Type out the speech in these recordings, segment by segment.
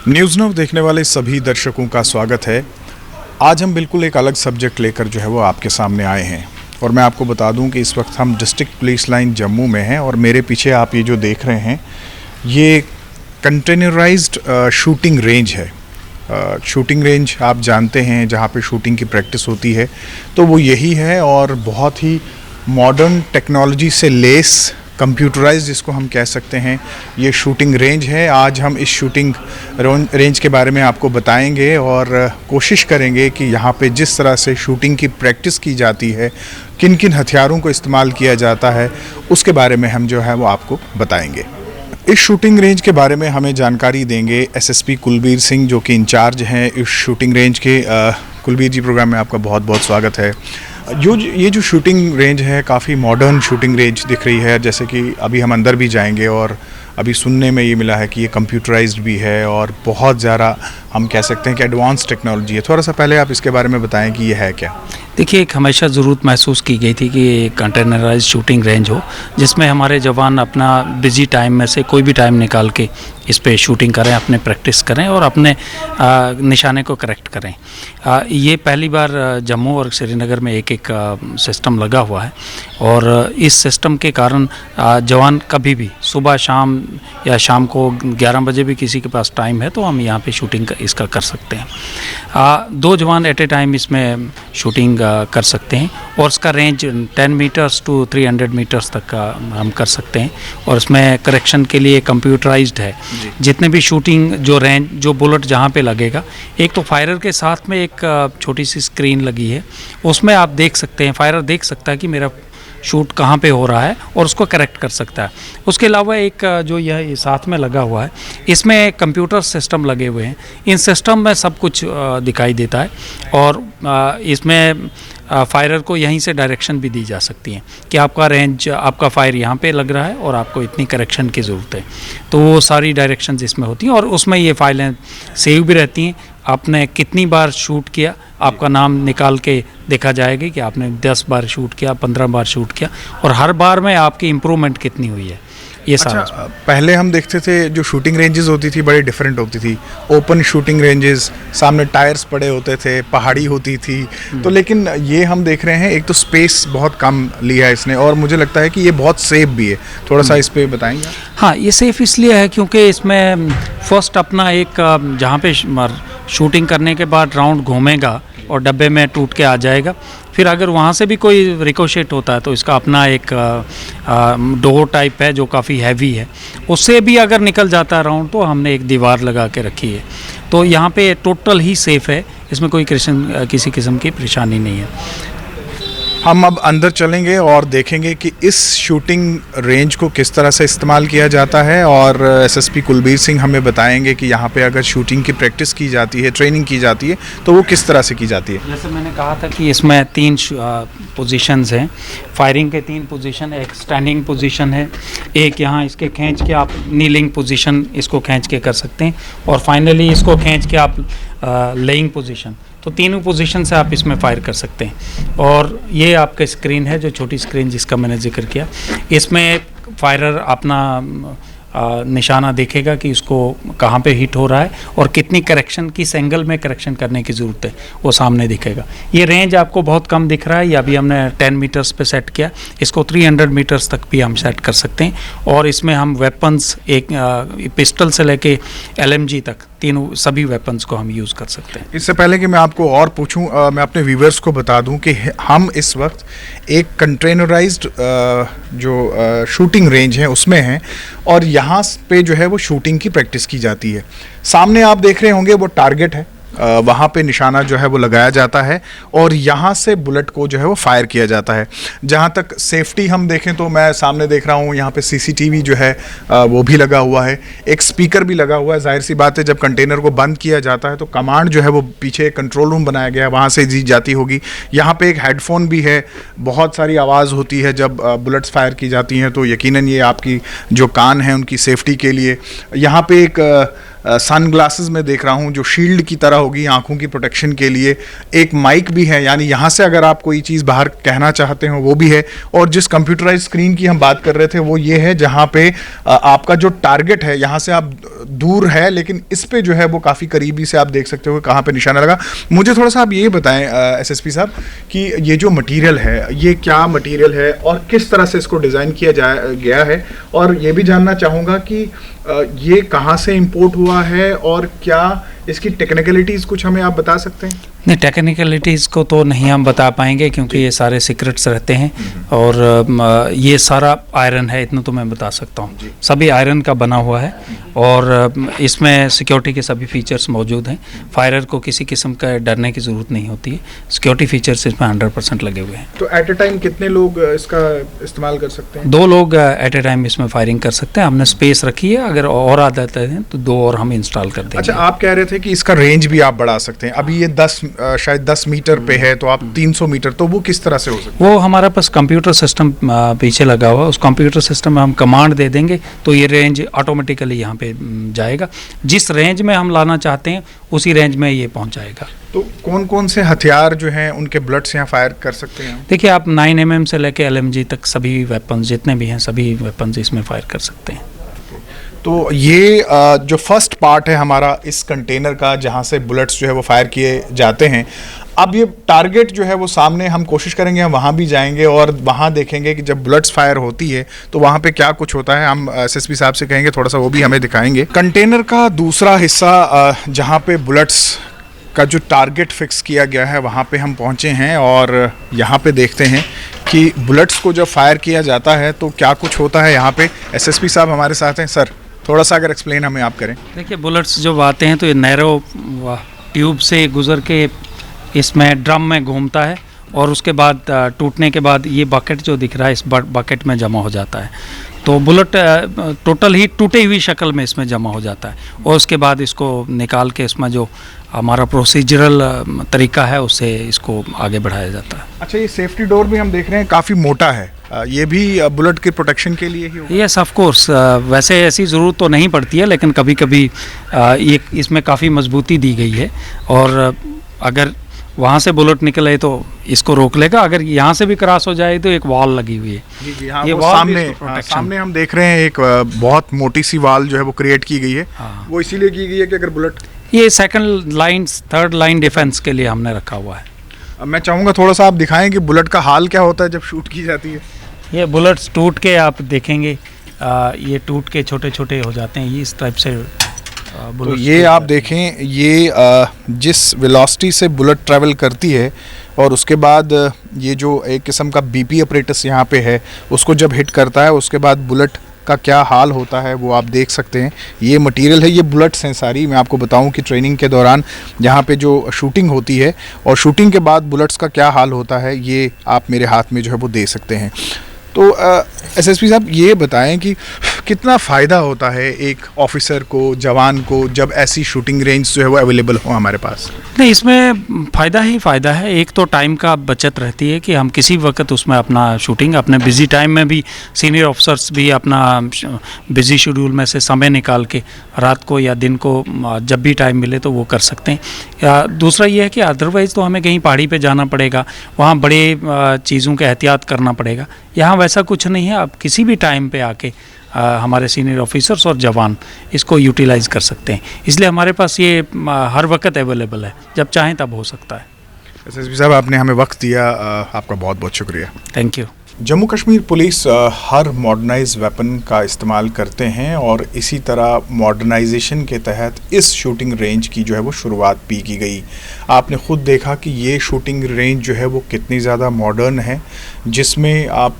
News now देखने वाले सभी दर्शकों का स्वागत है। आज हम बिल्कुल एक अलग सब्जेक्ट लेकर जो है वो आपके सामने आए हैं और मैं आपको बता दूं कि इस वक्त हम डिस्ट्रिक्ट पुलिस लाइन जम्मू में हैं और मेरे पीछे आप ये जो देख रहे हैं ये कंटेनराइज्ड शूटिंग रेंज है। शूटिंग रेंज आप जानते हैं जहाँ पे शूटिंग की प्रैक्टिस होती है, तो वो यही है और बहुत ही मॉडर्न टेक्नोलॉजी से लेस कंप्यूटराइज जिसको हम कह सकते हैं ये शूटिंग रेंज है। आज हम इस शूटिंग रेंज के बारे में आपको बताएंगे और कोशिश करेंगे कि यहाँ पे जिस तरह से शूटिंग की प्रैक्टिस की जाती है, किन किन हथियारों को इस्तेमाल किया जाता है, उसके बारे में हम जो है वो आपको बताएंगे। इस शूटिंग रेंज के बारे में हमें जानकारी देंगे एसएसपी कुलबीर सिंह, जो कि इंचार्ज हैं इस शूटिंग रेंज के। कुलबीर जी, प्रोग्राम में आपका बहुत बहुत स्वागत है। ये जो शूटिंग रेंज है काफ़ी मॉडर्न शूटिंग रेंज दिख रही है, जैसे कि अभी हम अंदर भी जाएंगे और अभी सुनने में ये मिला है कि ये कंप्यूटराइज्ड भी है और बहुत ज़्यादा हम कह सकते हैं कि एडवांस टेक्नोलॉजी है। थोड़ा सा पहले आप इसके बारे में बताएं कि ये है क्या। देखिए, एक हमेशा ज़रूरत महसूस की गई थी कि एक कंटेनराइज शूटिंग रेंज हो जिसमें हमारे जवान अपना बिजी टाइम में से कोई भी टाइम निकाल के इस पे शूटिंग करें, अपने प्रैक्टिस करें और अपने निशाने को करेक्ट करें। ये पहली बार जम्मू और श्रीनगर में एक सिस्टम लगा हुआ है और इस सिस्टम के कारण जवान कभी भी सुबह शाम या शाम को 11 बजे भी किसी के पास टाइम है तो हम यहाँ पे शूटिंग इसका कर सकते हैं। 2 जवान एट ए टाइम इसमें शूटिंग कर सकते हैं और इसका रेंज 10 मीटर्स टू 300 मीटर्स तक का हम कर सकते हैं और इसमें करेक्शन के लिए कंप्यूटराइज्ड है। जितने भी शूटिंग जो रेंज जो बुलेट जहाँ पे लगेगा, एक तो फायरर के साथ में एक छोटी सी स्क्रीन लगी है, उसमें आप देख सकते हैं, फायरर देख सकता है कि मेरा शूट कहाँ पे हो रहा है और उसको करेक्ट कर सकता है। उसके अलावा एक जो यह साथ में लगा हुआ है, इसमें कंप्यूटर सिस्टम लगे हुए हैं। इन सिस्टम में सब कुछ दिखाई देता है और इसमें फायरर को यहीं से डायरेक्शन भी दी जा सकती है कि आपका रेंज, आपका फायर यहाँ पे लग रहा है और आपको इतनी करेक्शन की ज़रूरत है। तो वो सारी डायरेक्शंस इसमें होती हैं और उसमें ये फाइलें सेव भी रहती हैं। आपने कितनी बार शूट किया, आपका नाम निकाल के देखा जाएगा कि आपने 10 बार शूट किया, 15 बार शूट किया और हर बार में आपकी इम्प्रूवमेंट कितनी हुई है। ये सारा पहले हम देखते थे जो शूटिंग रेंजेस होती थी बड़ी डिफरेंट होती थी। ओपन शूटिंग रेंजेस, सामने टायर्स पड़े होते थे, पहाड़ी होती थी। तो लेकिन ये हम देख रहे हैं एक तो स्पेस बहुत कम लिया है इसने और मुझे लगता है कि ये बहुत सेफ भी है। थोड़ा सा इस पे बताएंगे। हाँ, ये सेफ इसलिए है क्योंकि इसमें फर्स्ट अपना एक जहाँ पे शूटिंग करने के बाद राउंड घूमेगा और डब्बे में टूट के आ जाएगा। फिर अगर वहाँ से भी कोई रिकोशेट होता है तो इसका अपना एक डोर टाइप है जो काफ़ी हैवी है, उससे भी अगर निकल जाता है राउंड तो हमने एक दीवार लगा के रखी है। तो यहाँ पे टोटल ही सेफ़ है, इसमें कोई किसी किस्म की परेशानी नहीं है। हम अब अंदर चलेंगे और देखेंगे कि इस शूटिंग रेंज को किस तरह से इस्तेमाल किया जाता है और एसएसपी कुलबीर सिंह हमें बताएंगे कि यहाँ पे अगर शूटिंग की प्रैक्टिस की जाती है, ट्रेनिंग की जाती है, तो वो किस तरह से की जाती है। जैसे मैंने कहा था कि इसमें 3 पोजीशंस हैं। फायरिंग के 3 पोजीशन है, एक स्टैंडिंग पोजीशन है, एक यहाँ इसके खींच के आप नीलिंग पोजीशन इसको खींच के कर सकते हैं और फाइनली इसको खींच के आप लेइंग पोजीशन। तो तीनों पोजीशन से आप इसमें फायर कर सकते हैं। और ये आपका स्क्रीन है, जो छोटी स्क्रीन जिसका मैंने जिक्र किया, इसमें फायरर अपना निशाना देखेगा कि उसको कहाँ पे हिट हो रहा है और कितनी करेक्शन, किस एंगल में करेक्शन करने की ज़रूरत है, वो सामने दिखेगा। ये रेंज आपको बहुत कम दिख रहा है, ये अभी हमने 10 मीटर्स पे सेट किया, इसको 300 मीटर्स तक भी हम सेट कर सकते हैं। और इसमें हम वेपन्स, एक पिस्टल से लेके LMG तक तीनों सभी वेपन्स को हम यूज़ कर सकते हैं। इससे पहले कि मैं आपको और पूछूं, मैं अपने व्यूवर्स को बता दूं कि हम इस वक्त एक कंटेनराइज्ड जो शूटिंग रेंज है उसमें हैं और यहाँ पे जो है वो शूटिंग की प्रैक्टिस की जाती है। सामने आप देख रहे होंगे वो टारगेट है, वहाँ पे निशाना जो है वो लगाया जाता है और यहाँ से बुलेट को जो है वो फायर किया जाता है। जहाँ तक सेफ्टी हम देखें तो मैं सामने देख रहा हूँ यहाँ पे CCTV जो है वो भी लगा हुआ है, एक स्पीकर भी लगा हुआ है। जाहिर सी बात है जब कंटेनर को बंद किया जाता है तो कमांड जो है वो पीछे कंट्रोल रूम बनाया गया है, वहाँ से दी जाती होगी। यहाँ पे एक हेडफोन भी है, बहुत सारी आवाज़ होती है जब बुलेट्स फायर की जाती हैं, तो यकीनन ये आपकी जो कान है उनकी सेफ्टी के लिए। यहाँ पे एक सन ग्लासेस में देख रहा हूँ जो शील्ड की तरह होगी आंखों की प्रोटेक्शन के लिए। एक माइक भी है, यानी यहाँ से अगर आप कोई चीज़ बाहर कहना चाहते हो वो भी है। और जिस कंप्यूटराइज स्क्रीन की हम बात कर रहे थे वो ये है जहाँ पे आपका जो टारगेट है यहाँ से आप दूर है, लेकिन इस पे जो है वो काफ़ी करीबी से आप देख सकते हो कहाँ पे निशाना लगा। मुझे थोड़ा सा आप ये बताएं एसएसपी साहब कि ये जो मटेरियल है ये क्या मटेरियल है और किस तरह से इसको डिज़ाइन किया गया है, और ये भी जानना चाहूँगा कि ये कहाँ से इंपोर्ट हुआ है और क्या इसकी टेक्निकलिटीज़ कुछ हमें आप बता सकते हैं? नहीं, टेक्निकलिटीज़ को तो नहीं हम बता पाएंगे क्योंकि ये सारे सीक्रेट्स रहते हैं। और ये सारा आयरन है, इतना तो मैं बता सकता हूँ। सभी आयरन का बना हुआ है और इसमें सिक्योरिटी के सभी फीचर्स मौजूद हैं। फायरर को किसी किस्म का डरने की ज़रूरत नहीं होती है। सिक्योरिटी फीचर्स इसमें 100% लगे हुए हैं। तो एट ए टाइम कितने लोग इसका इस्तेमाल कर सकते हैं? 2 लोग एट ए टाइम इसमें फायरिंग कर सकते हैं। हमने स्पेस रखी है, अगर और आ जाते हैं तो 2 और हम इंस्टॉल कर देंगे। अच्छा, आप कह रहे थे कि इसका रेंज भी आप बढ़ा सकते हैं। अभी ये शायद 10 मीटर पे है, तो आप 300 मीटर, तो वो किस तरह से हो सकता है? वो हमारे पास कंप्यूटर सिस्टम पीछे लगा हुआ है। उस कंप्यूटर सिस्टम में हम कमांड दे देंगे तो ये रेंज ऑटोमेटिकली यहाँ पे जाएगा। जिस रेंज में हम लाना चाहते हैं उसी रेंज में ये पहुँच जाएगा। तो कौन कौन से हथियार जो हैं उनके बुलेट्स यहाँ फायर कर सकते हैं? देखिए, आप 9mm से लेके LMG तक सभी वेपन्स जितने भी हैं सभी वेपन्स इसमें फायर कर सकते हैं। तो ये जो फर्स्ट पार्ट है हमारा इस कंटेनर का जहाँ से बुलेट्स जो है वो फायर किए जाते हैं, अब ये टारगेट जो है वो सामने हम कोशिश करेंगे, हम वहाँ भी जाएंगे और वहाँ देखेंगे कि जब बुलेट्स फायर होती है तो वहाँ पे क्या कुछ होता है। हम एसएसपी साहब से कहेंगे थोड़ा सा वो भी हमें दिखाएंगे। कंटेनर का दूसरा हिस्सा जहाँ पे बुलेट्स का जो टारगेट फिक्स किया गया है वहाँ पे हम पहुँचे हैं और यहाँ पे देखते हैं कि बुलेट्स को जब फायर किया जाता है तो क्या कुछ होता है। यहाँ पे एसएसपी साहब हमारे साथ हैं। सर, थोड़ा सा अगर एक्सप्लेन हमें आप करें। देखिए, बुलेट्स जब आते हैं तो ये नैरो ट्यूब से गुजर के इसमें ड्रम में घूमता है और उसके बाद टूटने के बाद ये बकेट जो दिख रहा है इस बकेट में जमा हो जाता है। तो बुलेट टोटल ही टूटी हुई शक्ल में इसमें जमा हो जाता है और उसके बाद इसको निकाल के इसमें जो हमारा प्रोसीजरल तरीका है उससे इसको आगे बढ़ाया जाता है। अच्छा, ये सेफ्टी डोर भी हम देख रहे हैं काफ़ी मोटा है, ये भी बुलेट के प्रोटेक्शन के लिए ही होगा? Yes, of course. वैसे ऐसी ज़रूरत तो नहीं पड़ती है, लेकिन कभी कभी ये इसमें काफ़ी मजबूती दी गई है और अगर वहाँ से बुलेट निकले तो इसको रोक लेगा। अगर यहाँ से भी क्रॉस हो जाए तो एक वॉल लगी हुई है। जी, हाँ, ये वॉल सामने हम देख रहे हैं एक बहुत मोटी सी वॉल जो है वो क्रिएट की गई है। हाँ। वो इसीलिए की गई है कि अगर बुलेट, ये second line third line defence के लिए हमने रखा हुआ है। अब मैं चाहूँगा थोड़ा सा आप दिखाएं कि बुलेट का हाल क्या होता है जब शूट की जाती है। ये बुलेट्स टूट के आप देखेंगे ये टूट के छोटे छोटे हो जाते हैं, ये इस टाइप से तो ये आप देखें, ये जिस वेलोसिटी से बुलेट ट्रैवल करती है और उसके बाद ये जो एक किस्म का बीपी अपरेटस यहाँ पे है उसको जब हिट करता है उसके बाद बुलेट का क्या हाल होता है वो आप देख सकते हैं। ये मटेरियल है, ये बुलेट्स हैं सारी। मैं आपको बताऊं कि ट्रेनिंग के दौरान यहाँ पे जो शूटिंग होती है और शूटिंग के बाद बुलेट्स का क्या हाल होता है ये आप मेरे हाथ में जो है वो दे सकते हैं। तो एसएसपी साहब ये बताएं कि कितना फ़ायदा होता है एक ऑफिसर को, जवान को, जब ऐसी शूटिंग रेंज जो है वो अवेलेबल हो हमारे पास? नहीं, इसमें फ़ायदा ही फ़ायदा है। एक तो टाइम का बचत रहती है कि हम किसी वक्त उसमें अपना शूटिंग अपने बिज़ी टाइम में भी, सीनियर ऑफिसर्स भी अपना बिज़ी शेड्यूल में से समय निकाल के रात को या दिन को जब भी टाइम मिले तो वो कर सकते हैं। दूसरा ये है कि अदरवाइज़ तो हमें कहीं पहाड़ी पे जाना पड़ेगा, वहाँ बड़े चीज़ों का एहतियात करना पड़ेगा। यहाँ वैसा कुछ नहीं है, आप किसी भी टाइम पे आके हमारे सीनियर ऑफिसर्स और जवान इसको यूटिलाइज़ कर सकते हैं। इसलिए हमारे पास ये हर वक्त अवेलेबल है, जब चाहें तब हो सकता है। एसएसपी साहब, आपने हमें वक्त दिया, आपका बहुत बहुत शुक्रिया। Thank you. Jammu Kashmir police her modernise weapon का इस्तेमाल करते हैं और इसी तरह मॉडर्नाइजेशन के तहत इस शूटिंग रेंज की जो है वो शुरुआत भी की गई। आपने ख़ुद देखा कि ये शूटिंग रेंज जो है वो कितनी ज़्यादा मॉडर्न है, जिसमें आप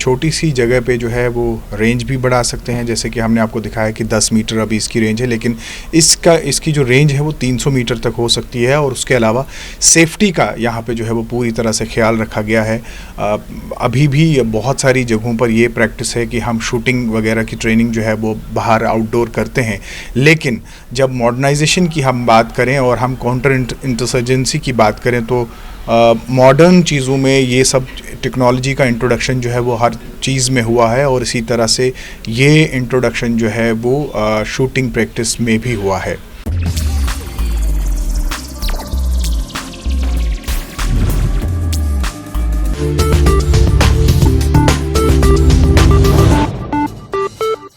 छोटी सी जगह पे जो है वो रेंज भी बढ़ा सकते हैं। जैसे कि हमने आपको दिखाया कि 10 मीटर अभी इसकी रेंज है, लेकिन इसकी जो रेंज है वो 300 मीटर तक हो सकती है। और उसके अलावा सेफ्टी का यहाँ पे जो है वो पूरी तरह से ख्याल रखा गया है। अभी अभी भी बहुत सारी जगहों पर ये प्रैक्टिस है कि हम शूटिंग वगैरह की ट्रेनिंग जो है वो बाहर आउटडोर करते हैं, लेकिन जब मॉडर्नाइजेशन की हम बात करें और हम काउंटर इंसर्जेंसी की बात करें तो मॉडर्न चीज़ों में ये सब टेक्नोलॉजी का इंट्रोडक्शन जो है वो हर चीज़ में हुआ है, और इसी तरह से ये इंट्रोडक्शन जो है वो शूटिंग प्रैक्टिस में भी हुआ है।